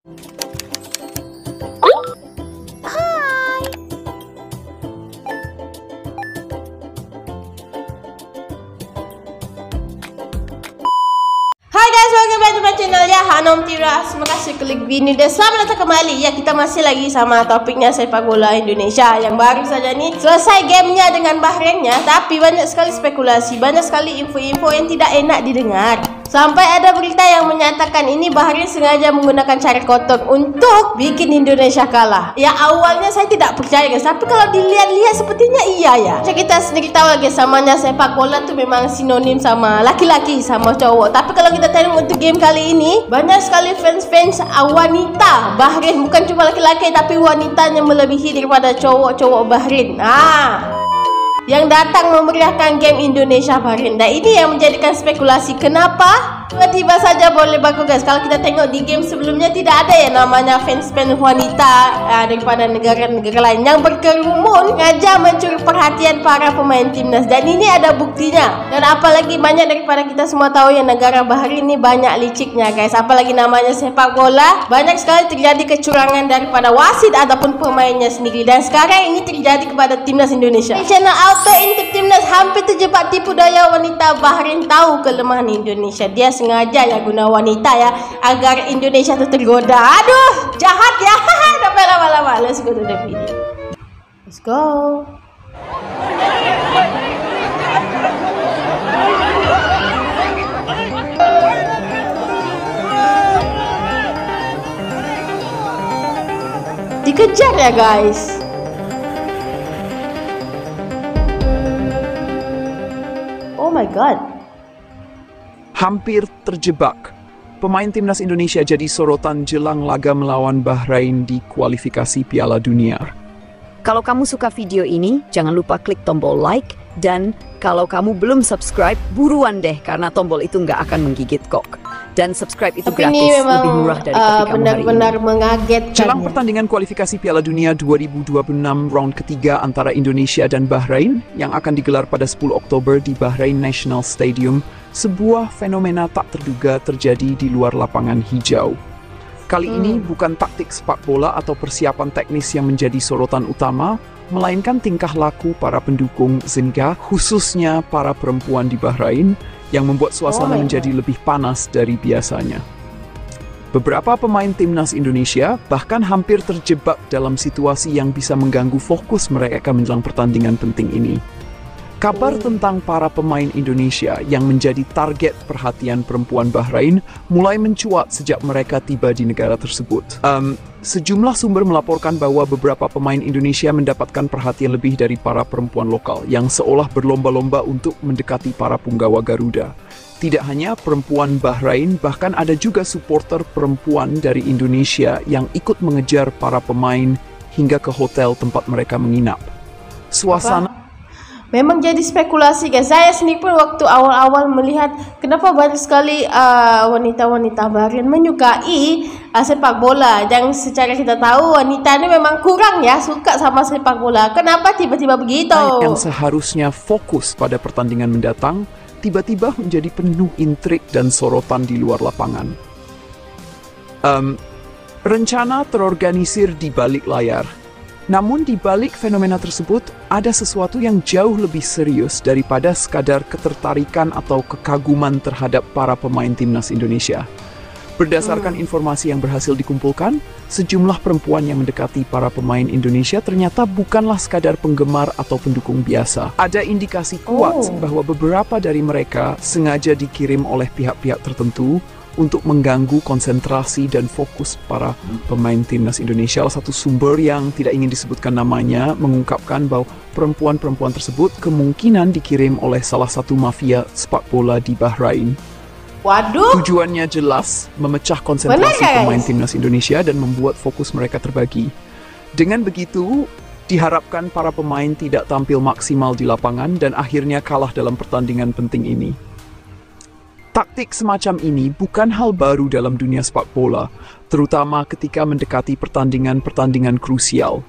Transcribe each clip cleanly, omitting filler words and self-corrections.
Hai guys, welcome back to my channel ya, Hanom Tira. Terima kasih klik video dan selamat datang kembali. Ya, kita masih lagi sama topiknya sepak bola Indonesia yang baru saja nih selesai gamenya dengan Bahrainnya. Tapi banyak sekali spekulasi, banyak sekali info-info yang tidak enak didengar. Sampai ada berita yang menyatakan ini Bahrain sengaja menggunakan cara kotor untuk bikin Indonesia kalah. Ya awalnya saya tidak percaya guys, tapi kalau dilihat-lihat sepertinya iya ya. Kita sendiri tahu guys, samanya sepak bola tuh memang sinonim sama laki-laki sama cowok. Tapi kalau kita tengok untuk game kali ini, banyak sekali fans-fans wanita Bahrain, bukan cuma laki-laki tapi wanitanya melebihi daripada cowok-cowok Bahrain. Yang datang memeriahkan game Indonesia Bahrain. Dan ini yang menjadikan spekulasi kenapa tiba-tiba saja boleh bagus guys. Kalau kita tengok di game sebelumnya tidak ada ya namanya fans-fans wanita daripada negara-negara lain yang berkerumun sengaja mencuri perhatian para pemain timnas. Dan ini ada buktinya. Dan apalagi banyak daripada kita semua tahu ya negara Bahrain ini banyak liciknya guys. Apalagi namanya sepak bola, banyak sekali terjadi kecurangan daripada wasit ataupun pemainnya sendiri. Dan sekarang ini terjadi kepada timnas Indonesia. Di channel Auto Intip Timnas hampir terjebak tipu daya wanita Bahrain tahu kelemahan Indonesia. Dia sengaja ya guna wanita ya agar Indonesia itu tergoda. Aduh, jahat ya. Sampai lama-lama. Let's go to the video. Let's go. Dikejar ya guys. Oh my god. Hampir terjebak. Pemain timnas Indonesia jadi sorotan jelang laga melawan Bahrain di kualifikasi Piala Dunia. Kalau kamu suka video ini, jangan lupa klik tombol like. Dan kalau kamu belum subscribe, buruan deh karena tombol itu nggak akan menggigit kok. Dan subscribe itu tapi gratis, lebih murah dari kopi kamu benar-benar mengagetkan. Jelang pertandingan kualifikasi Piala Dunia 2026 round ketiga antara Indonesia dan Bahrain yang akan digelar pada 10 Oktober di Bahrain National Stadium, sebuah fenomena tak terduga terjadi di luar lapangan hijau. Kali ini bukan taktik sepak bola atau persiapan teknis yang menjadi sorotan utama, melainkan tingkah laku para pendukung Zenga, khususnya para perempuan di Bahrain, yang membuat suasana menjadi lebih panas dari biasanya. Beberapa pemain timnas Indonesia bahkan hampir terjebak dalam situasi yang bisa mengganggu fokus mereka menjelang pertandingan penting ini. Kabar tentang para pemain Indonesia yang menjadi target perhatian perempuan Bahrain mulai mencuat sejak mereka tiba di negara tersebut. Sejumlah sumber melaporkan bahwa beberapa pemain Indonesia mendapatkan perhatian lebih dari para perempuan lokal yang seolah berlomba-lomba untuk mendekati para punggawa Garuda. Tidak hanya perempuan Bahrain, bahkan ada juga supporter perempuan dari Indonesia yang ikut mengejar para pemain hingga ke hotel tempat mereka menginap. Suasana memang jadi spekulasi guys. Saya sendiri pun waktu awal-awal melihat kenapa banyak sekali wanita-wanita Bahrain menyukai sepak bola. Dan secara kita tahu wanita ini memang kurang ya suka sama sepak bola. Kenapa tiba-tiba begitu? Yang seharusnya fokus pada pertandingan mendatang, tiba-tiba menjadi penuh intrik dan sorotan di luar lapangan. Rencana terorganisir di balik layar. Namun di balik fenomena tersebut, ada sesuatu yang jauh lebih serius daripada sekadar ketertarikan atau kekaguman terhadap para pemain timnas Indonesia. Berdasarkan informasi yang berhasil dikumpulkan, sejumlah perempuan yang mendekati para pemain Indonesia ternyata bukanlah sekadar penggemar atau pendukung biasa. Ada indikasi kuat bahwa beberapa dari mereka sengaja dikirim oleh pihak-pihak tertentu untuk mengganggu konsentrasi dan fokus para pemain timnas Indonesia. Salah satu sumber yang tidak ingin disebutkan namanya mengungkapkan bahwa perempuan-perempuan tersebut kemungkinan dikirim oleh salah satu mafia sepak bola di Bahrain. Waduh. Tujuannya jelas, memecah konsentrasi pemain timnas Indonesia dan membuat fokus mereka terbagi. Dengan begitu, diharapkan para pemain tidak tampil maksimal di lapangan dan akhirnya kalah dalam pertandingan penting ini. Taktik semacam ini bukan hal baru dalam dunia sepak bola, terutama ketika mendekati pertandingan-pertandingan krusial.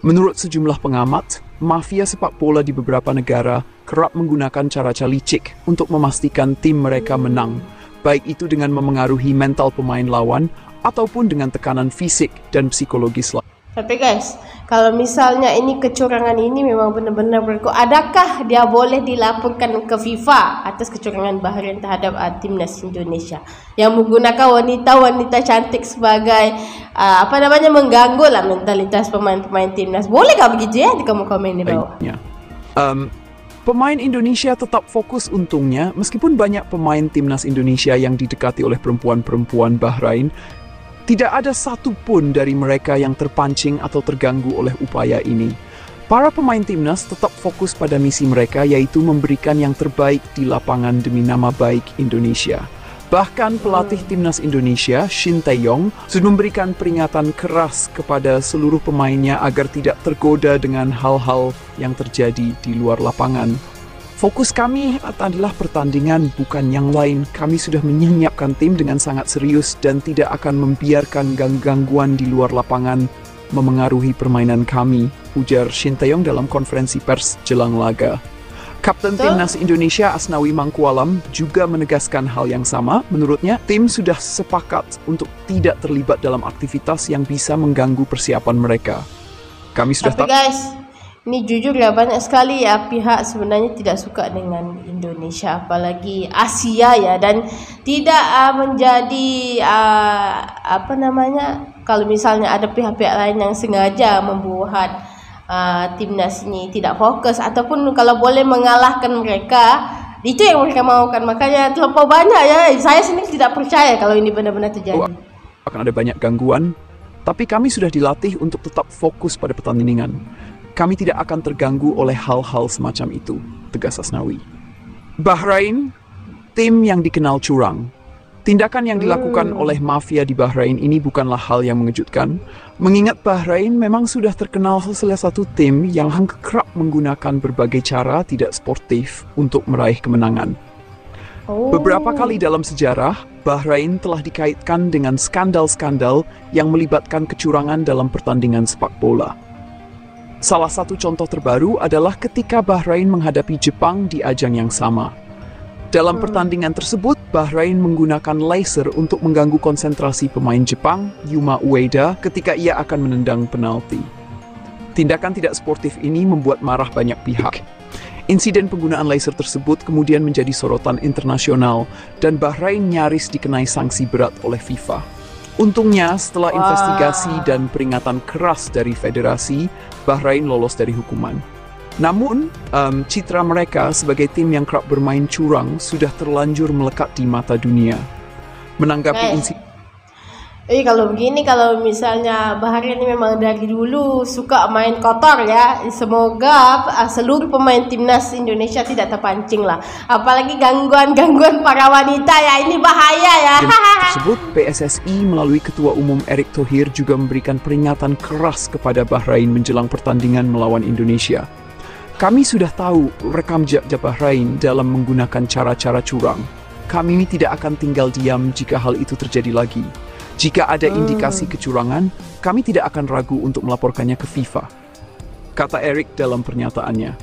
Menurut sejumlah pengamat, mafia sepak bola di beberapa negara kerap menggunakan cara-cara licik untuk memastikan tim mereka menang, baik itu dengan memengaruhi mental pemain lawan ataupun dengan tekanan fisik dan psikologis lain. Tapi guys, kalau misalnya ini kecurangan ini memang benar-benar berlaku, adakah dia boleh dilaporkan ke FIFA atas kecurangan Bahrain terhadap timnas Indonesia yang menggunakan wanita-wanita cantik sebagai mengganggu lah mentalitas pemain-pemain timnas? Bolehkah begitu ya? Di komen di bawah. Pemain Indonesia tetap fokus untungnya, meskipun banyak pemain timnas Indonesia yang didekati oleh perempuan-perempuan Bahrain. Tidak ada satu pun dari mereka yang terpancing atau terganggu oleh upaya ini. Para pemain timnas tetap fokus pada misi mereka, yaitu memberikan yang terbaik di lapangan demi nama baik Indonesia. Bahkan pelatih timnas Indonesia, Shin Tae-yong, sudah memberikan peringatan keras kepada seluruh pemainnya agar tidak tergoda dengan hal-hal yang terjadi di luar lapangan. Fokus kami adalah pertandingan, bukan yang lain. Kami sudah menyiapkan tim dengan sangat serius dan tidak akan membiarkan gangguan di luar lapangan memengaruhi permainan kami, ujar Shin Tae-yong dalam konferensi pers jelang laga. Kapten Timnas Indonesia Asnawi Mangkualam juga menegaskan hal yang sama. Menurutnya, tim sudah sepakat untuk tidak terlibat dalam aktivitas yang bisa mengganggu persiapan mereka. Kami sudah ini jujur ya, banyak sekali ya pihak sebenarnya tidak suka dengan Indonesia, apalagi Asia ya, dan tidak menjadi kalau misalnya ada pihak-pihak lain yang sengaja membuat timnas ini tidak fokus ataupun kalau boleh mengalahkan mereka, itu yang mereka maukan. Makanya terlampau banyak ya, saya sendiri tidak percaya kalau ini benar-benar terjadi. Akan ada banyak gangguan, tapi kami sudah dilatih untuk tetap fokus pada pertandingan. Kami tidak akan terganggu oleh hal-hal semacam itu, tegas Asnawi. Bahrain, tim yang dikenal curang. Tindakan yang dilakukan oleh mafia di Bahrain ini bukanlah hal yang mengejutkan, mengingat Bahrain memang sudah terkenal salah satu tim yang kerap menggunakan berbagai cara tidak sportif untuk meraih kemenangan. Beberapa kali dalam sejarah, Bahrain telah dikaitkan dengan skandal-skandal yang melibatkan kecurangan dalam pertandingan sepak bola. Salah satu contoh terbaru adalah ketika Bahrain menghadapi Jepang di ajang yang sama. Dalam pertandingan tersebut, Bahrain menggunakan laser untuk mengganggu konsentrasi pemain Jepang, Yuma Ueda, ketika ia akan menendang penalti. Tindakan tidak sportif ini membuat marah banyak pihak. Insiden penggunaan laser tersebut kemudian menjadi sorotan internasional, dan Bahrain nyaris dikenai sanksi berat oleh FIFA. Untungnya, setelah investigasi dan peringatan keras dari federasi, Bahrain lolos dari hukuman. Namun, citra mereka sebagai tim yang kerap bermain curang sudah terlanjur melekat di mata dunia. Menanggapi insiden kalau begini, kalau misalnya Bahrain ini memang dari dulu suka main kotor ya, semoga seluruh pemain timnas Indonesia tidak terpancing lah. Apalagi gangguan-gangguan para wanita ya, ini bahaya ya. Tersebut, PSSI melalui Ketua Umum Erick Thohir juga memberikan peringatan keras kepada Bahrain menjelang pertandingan melawan Indonesia. Kami sudah tahu rekam jejak Bahrain dalam menggunakan cara-cara curang. Kami tidak akan tinggal diam jika hal itu terjadi lagi. Jika ada indikasi kecurangan, kami tidak akan ragu untuk melaporkannya ke FIFA, kata Erick dalam pernyataannya.